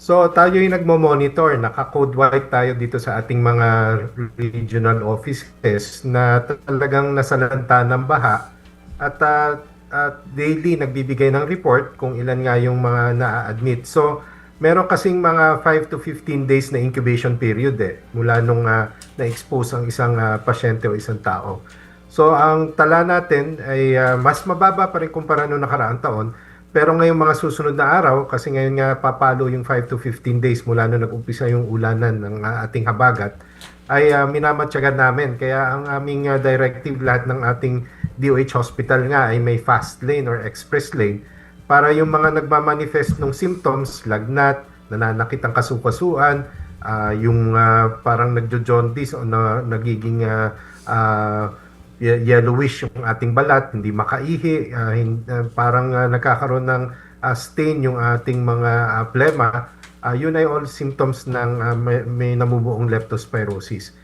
So tayo yung nagmo-monitor, naka-code white tayo dito sa ating mga regional offices na talagang nasalanta ng baha at daily nagbibigay ng report kung ilan nga yung mga na-admit. So meron kasing mga 5 to 15 days na incubation period mula nung na-expose ang isang pasyente o isang tao. So ang tala natin ay mas mababa pa rin kumpara noong nakaraang taon. Pero ngayong mga susunod na araw, kasi ngayon nga papalo yung 5 to 15 days mula nung nag-umpisa yung ulanan ng ating habagat, ay minamatyagan namin. Kaya ang aming directive, lahat ng ating DOH hospital nga ay may fast lane or express lane para yung mga nagmamanifest ng symptoms, lagnat, nananakit ang kasukasuan, yung parang nagjo-jaundice o nagiging yellowish yung ating balat, hindi makaihi, parang nagkakaroon ng stain yung ating mga plema, yun ay all symptoms ng may namumuong leptospirosis.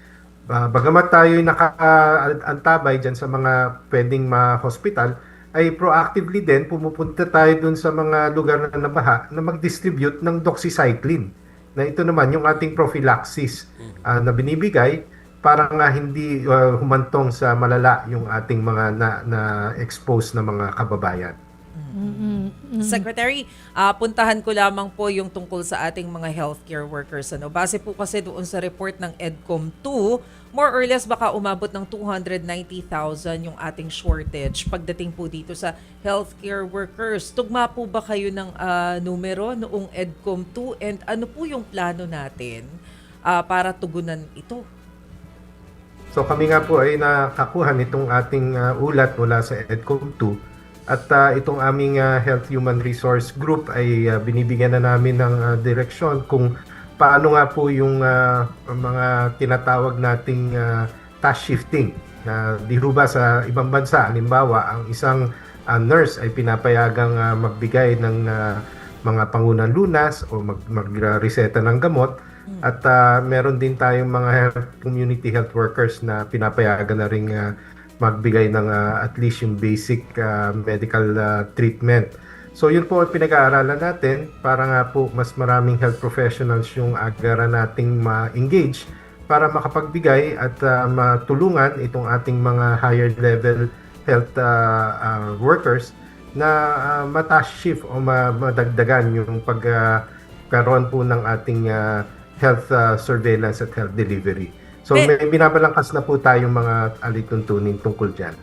Bagamat tayo ay nakaantabay dyan sa mga pwedeng ma-hospital, ay proactively din pumupunta tayo dun sa mga lugar na nabaha na mag-distribute ng doxycycline. Na ito naman yung ating prophylaxis na binibigay para nga hindi humantong sa malala yung ating mga na-expose na mga kababayan. Secretary, puntahan ko lamang po yung tungkol sa ating mga healthcare workers. Base po kasi doon sa report ng EDCOM 2, more or less baka umabot ng 290,000 yung ating shortage pagdating po dito sa healthcare workers. Tugma po ba kayo ng numero noong EDCOM 2 and ano po yung plano natin para tugunan ito? So kami nga po ay nakakuha nitong ating ulat mula sa EDCOM 2 at itong aming Health Human Resource Group ay binibigyan na namin ng direksyon kung paano nga po yung mga tinatawag nating task shifting. Di ba sa ibang bansa, halimbawa, ang isang nurse ay pinapayagang magbigay ng mga pangunang lunas o magreseta ng gamot. At meron din tayong mga community health workers na pinapayagan na rin magbigay ng at least yung basic medical treatment. So yun po ang pinag-aaralan natin para nga po mas maraming health professionals yung agara nating ma-engage para makapagbigay at matulungan itong ating mga higher level health workers na matask shift o madagdagan yung pagkaroon po ng ating health surveillance at health delivery. So may binabalangkas na po tayong mga alituntunin tungkol dyan.